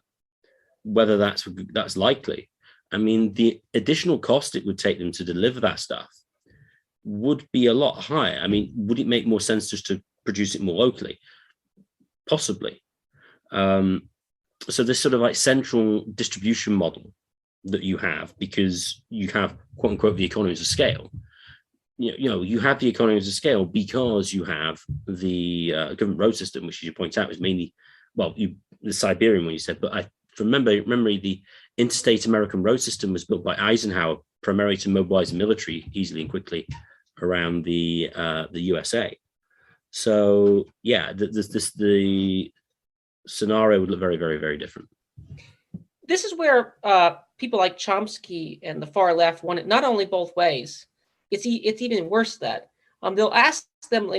whether that's likely. I mean, the additional cost it would take them to deliver that stuff would be a lot higher. I mean, would it make more sense just to produce it more locally? Possibly. So this sort of like central distribution model that you have, because you have quote unquote the economies of scale. You have the economies of scale because you have the government road system, which, as you point out, is mainly, well, the Siberian one you said, but from memory, the interstate American road system was built by Eisenhower primarily to mobilize the military easily and quickly around the USA. So yeah, the scenario would look very, very, very different. This is where people like Chomsky and the far left want it not only both ways. It's even worse that they'll ask them,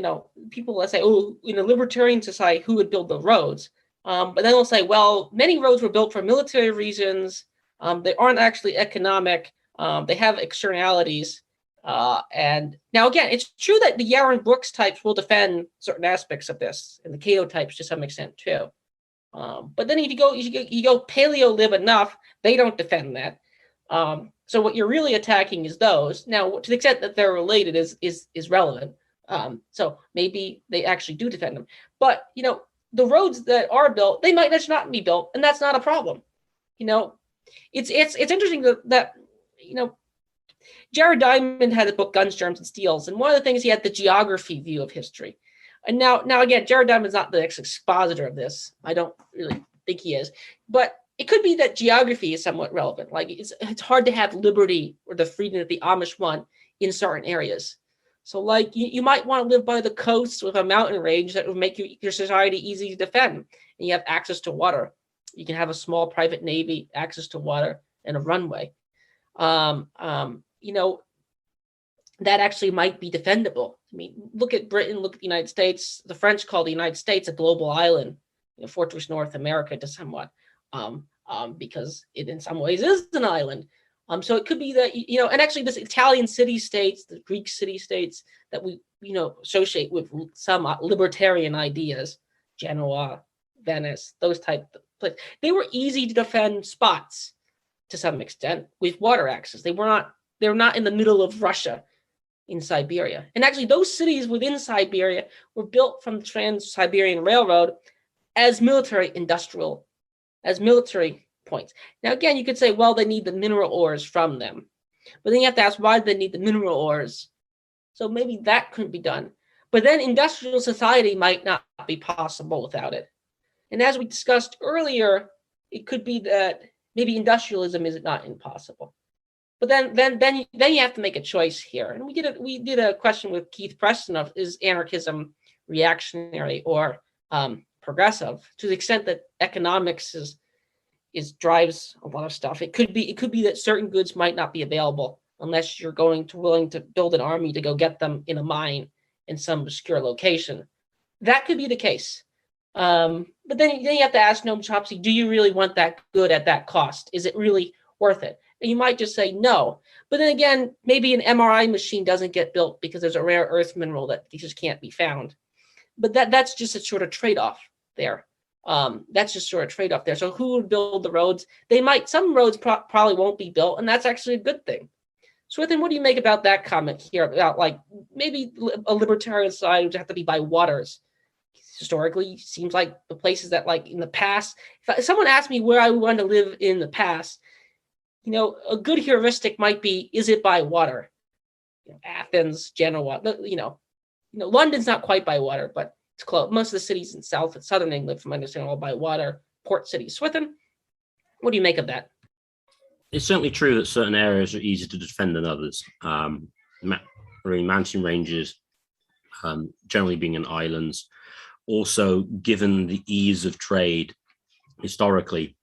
people, let's say, in a libertarian society, who would build the roads? But then they'll say, well, many roads were built for military reasons. They aren't actually economic. They have externalities. And now, again, it's true that the Yaron Brooks types will defend certain aspects of this, and the Cato types to some extent too. But then if you go paleo live enough, they don't defend that. So what you're really attacking is those. Now, to the extent that they're related is relevant. So maybe they actually do defend them. But the roads that are built, they might just not be built, and that's not a problem. It's interesting that Jared Diamond had the book Guns, Germs, and Steels, and one of the things, he had the geography view of history. And now again, Jared Diamond's not the expositor of this. I don't really think he is, but it could be that geography is somewhat relevant. Like it's hard to have liberty or the freedom that the Amish want in certain areas. So like you might want to live by the coast with a mountain range that would make your society easy to defend. And you have access to water. You can have a small private navy, access to water, and a runway. That actually might be defendable. I mean, look at Britain, look at the United States. The French call the United States a global island, Fortress North America to somewhat, because it in some ways is an island. So it could be that, and actually this Italian city-states, the Greek city-states that we, associate with some libertarian ideas, Genoa, Venice, those type of places, they were easy to defend spots to some extent with water access. They're not in the middle of Russia in Siberia. And actually those cities within Siberia were built from the Trans-Siberian Railroad as military points. Now, again, you could say, well, they need the mineral ores from them. But then you have to ask, why do they need the mineral ores? So maybe that couldn't be done. But then industrial society might not be possible without it. And as we discussed earlier, it could be that maybe industrialism is not impossible. But then you have to make a choice here. And we did a question with Keith Preston of, is anarchism reactionary or progressive? To the extent that economics is drives a lot of stuff. It could be that certain goods might not be available unless you're willing to build an army to go get them in a mine in some obscure location. That could be the case. But then you have to ask Noam Chomsky, do you really want that good at that cost? Is it really worth it? And you might just say no. But then again, maybe an MRI machine doesn't get built because there's a rare earth mineral that just can't be found. But that's just a sort of trade-off there. That's just sort of trade-off there. So who would build the roads? Some roads probably won't be built, and that's actually a good thing. Swithin, what do you make about that comment here about like maybe a libertarian society would have to be by waters? Historically, seems like the places that, like, in the past, if someone asked me where I wanted to live in the past, a good heuristic might be, is it by water? Athens, Genoa, London's not quite by water, but it's close. Most of the cities in South and Southern England, from my understanding, are all by water, port cities. Swithin, what do you make of that? It's certainly true that certain areas are easier to defend than others. Mountain ranges, generally being in islands. Also, given the ease of trade historically,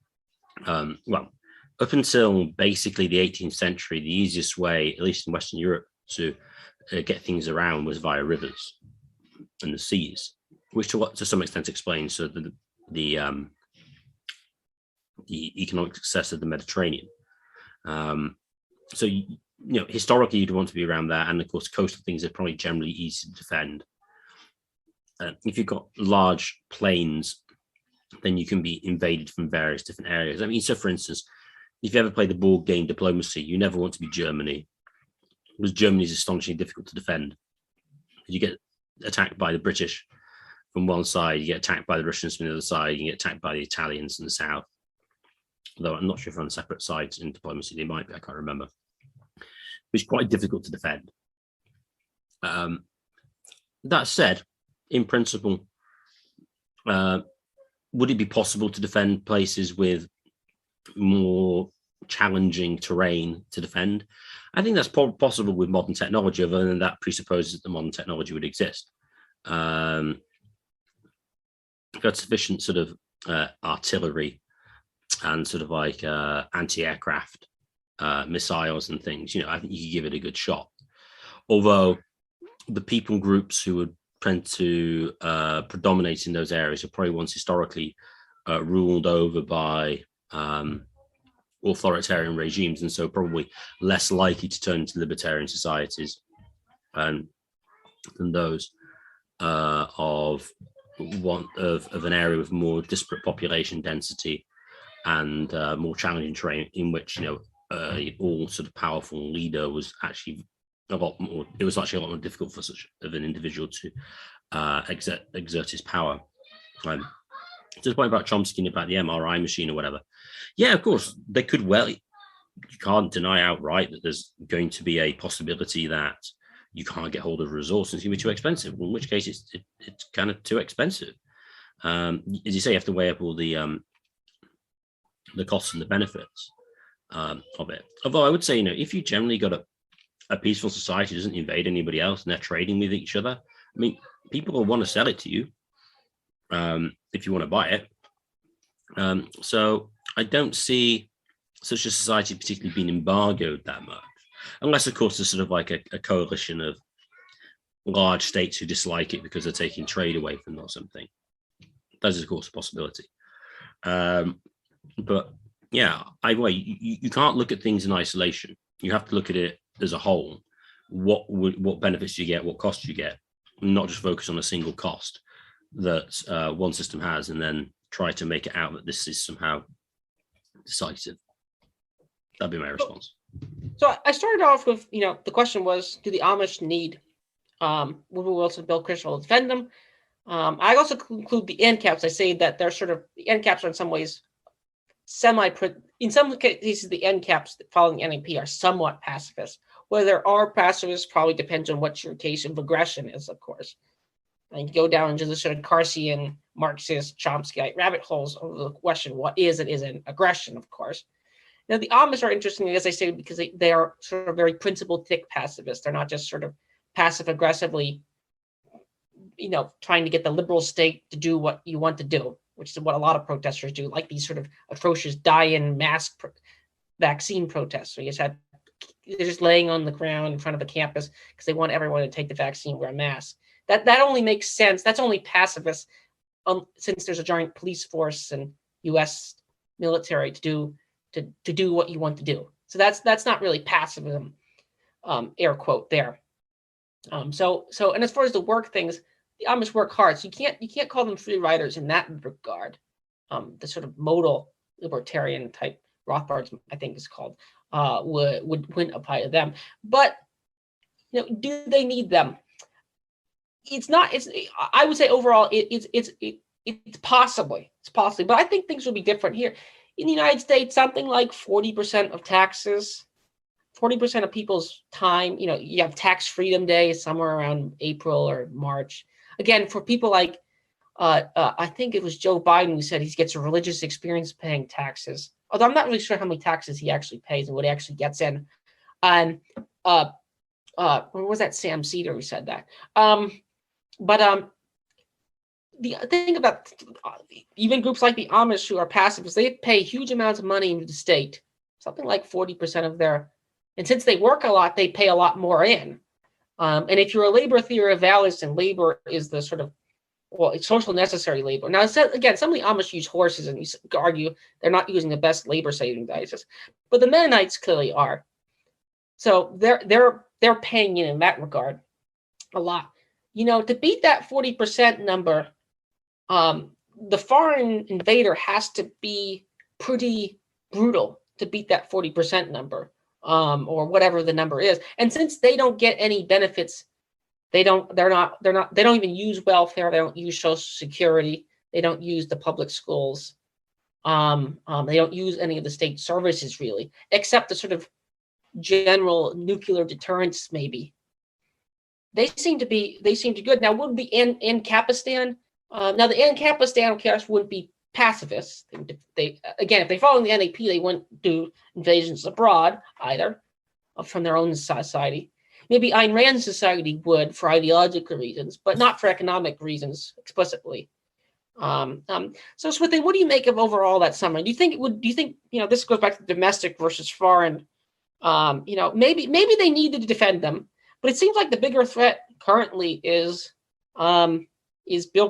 up until basically the 18th century, the easiest way, at least in Western Europe, to get things around was via rivers and the seas, which to some extent explains the economic success of the Mediterranean. So historically, you'd want to be around there, and of course, coastal things are probably generally easy to defend. If you've got large plains, then you can be invaded from various different areas. I mean, so for instance, if you ever play the board game Diplomacy, you never want to be Germany, because Germany is astonishingly difficult to defend. You get attacked by the British from one side, you get attacked by the Russians from the other side, you get attacked by the Italians in the south. Though I'm not sure if on separate sides in Diplomacy, they might be, I can't remember. It's quite difficult to defend. That said, in principle, would it be possible to defend places with more challenging terrain to defend? I think that's possible with modern technology, other than that presupposes that the modern technology would exist. Got sufficient sort of artillery and sort of like anti-aircraft missiles and things, I think you could give it a good shot. Although the people groups who would tend to predominate in those areas are probably ones historically ruled over by authoritarian regimes, and so probably less likely to turn into libertarian societies than those of an area with more disparate population density and more challenging terrain, in which all sort of powerful leader was actually a lot more difficult for such of an individual to exert his power. To the point about Chomsky about the MRI machine or whatever, yeah, of course they could. Well, you can't deny outright that there's going to be a possibility that you can't get hold of a resource and it's going to be too expensive, in which case it's kind of too expensive. As you say, you have to weigh up all the costs and the benefits of it. Although I would say, if you generally got a peaceful society doesn't invade anybody else and they're trading with each other, I mean, people will want to sell it to you if you want to buy it. So I don't see such a society particularly being embargoed that much, unless, of course, there's sort of like a coalition of large states who dislike it because they're taking trade away from them or something. That is, of course, a possibility. But yeah, either way, you can't look at things in isolation. You have to look at it as a whole. What benefits do you get? What costs do you get? Not just focus on a single cost that one system has, and then try to make it out that this is somehow decisive. That'd be my response. So I started off with, the question was, do the Amish need Woodrow Wilson, Bill Kristol to defend them? I also include the Ancaps. I say that they're the Ancaps are in some ways in some cases, the Ancaps following the NAP are somewhat pacifist. Whether there are pacifists probably depends on what your case of aggression is, of course. And you go down into the sort of Carsian Marxist, Chomskyite rabbit holes over the question what is and isn't aggression, of course. Now, the Amish are interesting, as I say, because they are sort of very principled, thick pacifists. They're not just sort of passive aggressively, trying to get the liberal state to do what you want to do, which is what a lot of protesters do, like these sort of atrocious die-in mass vaccine protests. So they're just laying on the ground in front of a campus because they want everyone to take the vaccine, wear a mask. That only makes sense. That's only pacifist, since there's a giant police force and U.S. military to do what you want to do. So that's not really pacifism, air quote there. So and as far as the work things, the Amish work hard. So you can't call them free riders in that regard. The sort of modal libertarian type, Rothbard's I think is called, wouldn't apply to them. But do they need them? I would say overall it's possibly, but I think things will be different here. In the United States, something like 40% of taxes, 40% of people's time, you have tax freedom day somewhere around April or March. Again, for people like, I think it was Joe Biden who said he gets a religious experience paying taxes. Although I'm not really sure how many taxes he actually pays and what he actually gets in. And or was that Sam Cedar who said that? The thing about even groups like the Amish who are pacifists, they pay huge amounts of money into the state, something like 40% of and since they work a lot, they pay a lot more in. And if you're a labor theorist, and labor is the sort of, it's social necessary labor. Now, again, some of the Amish use horses, and you argue they're not using the best labor saving devices, but the Mennonites clearly are. So they're paying in that regard a lot. To beat that 40% number, the foreign invader has to be pretty brutal to beat that 40% number, or whatever the number is. And since they don't get any benefits, they don't even use welfare. They don't use Social Security. They don't use the public schools. They don't use any of the state services really, except the sort of general nuclear deterrence maybe. They seem to be good. Now, would the Ancapistan? Now, the Ancapistan, of course, wouldn't be pacifists. If they follow the NAP, they wouldn't do invasions abroad either, from their own society. Maybe Ayn Rand's society would for ideological reasons, but not for economic reasons explicitly. So, Swithin, what do you make of overall that summary? Do you think this goes back to domestic versus foreign? Maybe they need to defend them, but it seems like the bigger threat currently is Bill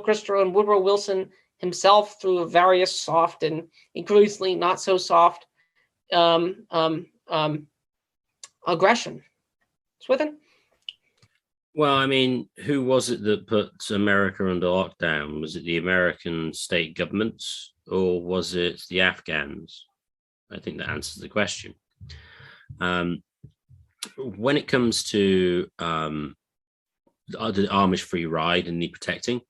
Kristol and Woodrow Wilson himself through various soft and increasingly not so soft aggression. Swithin? Well, I mean, who was it that put America under lockdown? Was it the American state governments or was it the Afghans? I think that answers the question. When it comes to the Amish free ride and need protecting,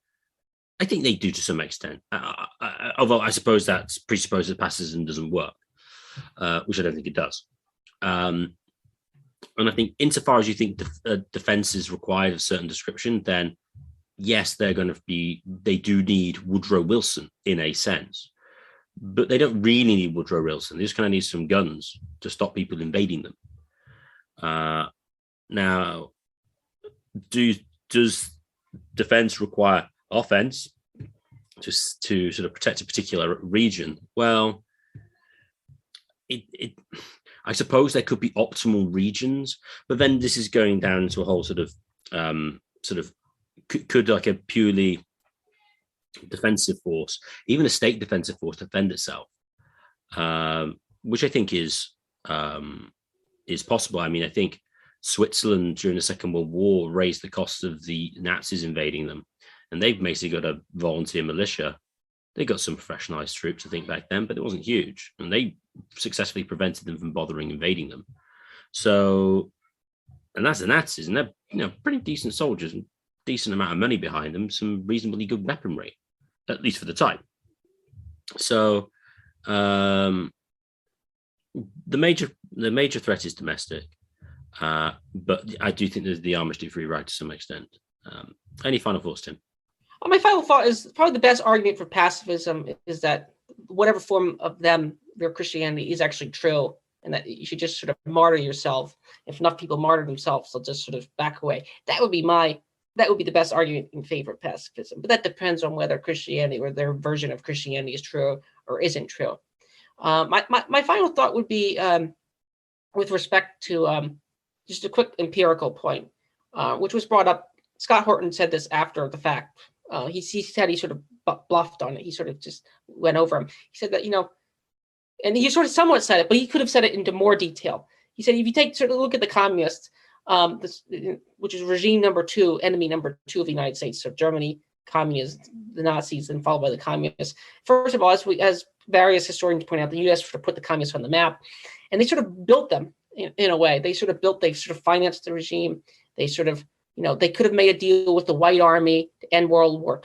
I think they do to some extent. Although I suppose that presupposes that pacifism doesn't work, which I don't think it does. And I think insofar as you think defense is required of a certain description, then yes, they do need Woodrow Wilson in a sense, but they don't really need Woodrow Wilson. They just kind of need some guns to stop people invading them. Now, does defense require offense just to sort of protect a particular region? Well, I suppose there could be optimal regions, but then this is going down into a whole could like a purely defensive force, even a state defensive force, defend itself, which I think is possible. I mean, I think Switzerland during the Second World War raised the cost of the Nazis invading them, and they've basically got a volunteer militia. They got some professionalized troops, I think, back then, but it wasn't huge, and they successfully prevented them from bothering invading them. So, and that's the Nazis, and they're pretty decent soldiers, and decent amount of money behind them, some reasonably good weaponry, at least for the time. So, the major threat is domestic, but I do think that the Amish do free ride to some extent. Any final thoughts, Tim? My final thought is probably the best argument for pacifism is that whatever form of their Christianity is actually true, and that you should just sort of martyr yourself. If enough people martyr themselves, they'll just sort of back away. That would be the best argument in favor of pacifism. But that depends on whether Christianity or their version of Christianity is true or isn't true. My final thought would be with respect to just a quick empirical point, which was brought up. Scott Horton said this after the fact. He said he sort of bluffed on it. He sort of just went over him. He said that, and he sort of somewhat said it, but he could have said it into more detail. He said, if you sort of look at the communists, which is regime number 2, enemy number 2 of the United States, so Germany, communists, the Nazis, then followed by the communists. First of all, as various historians point out, the U.S. sort of put the communists on the map, and they sort of built them in a way. They sort of financed the regime. They sort of, they could have made a deal with the White Army to end World War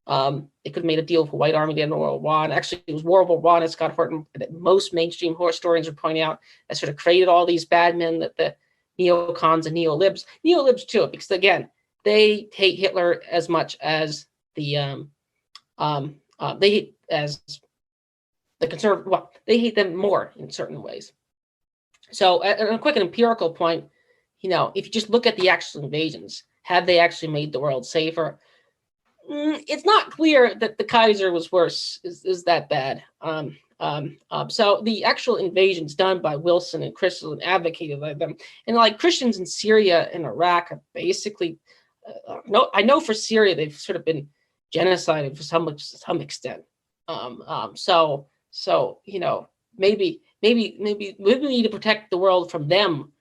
I. They could have made a deal with the White Army to end World War I. Actually, it was World War I, as Scott Horton, that most mainstream historians are pointing out, that sort of created all these bad men, that the neocons and neolibs too, because again, they hate Hitler as much as the conservative. Well, they hate them more in certain ways. So, a quick empirical point, if you just look at the actual invasions, have they actually made the world safer? It's not clear that the Kaiser was worse. Is that bad? So the actual invasions done by Wilson and Kristol and advocated by them, and like Christians in Syria and Iraq are basically, I know for Syria they've sort of been genocided to some extent. So maybe we need to protect the world from them.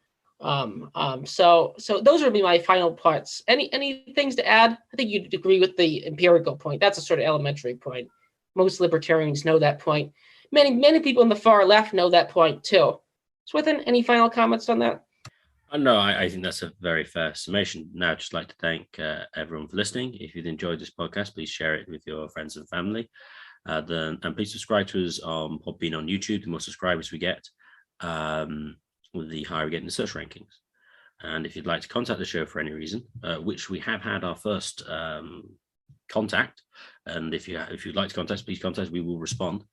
So those would be my final parts. Any things to add? I think you'd agree with the empirical point. That's a sort of elementary point. Most libertarians know that point. Many people on the far left know that point too. Swithin, any final comments on that? No, I think that's a very fair summation. Now, I'd just like to thank everyone for listening. If you've enjoyed this podcast, please share it with your friends and family. And please subscribe to us on Podbean on YouTube. The more subscribers we get, the higher we get in the search rankings. And if you'd like to contact the show for any reason, which we have had our first contact, and if you'd like to contact us, please contact us. We will respond.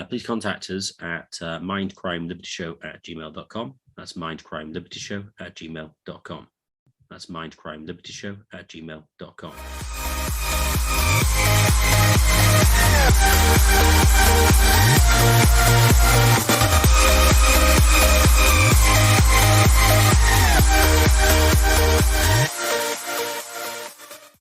Please contact us at mindcrimelibernetyshow@gmail.com. That's mindcrimelibernetyshow@gmail.com. That's mindcrimelibernetyshow@gmail.com.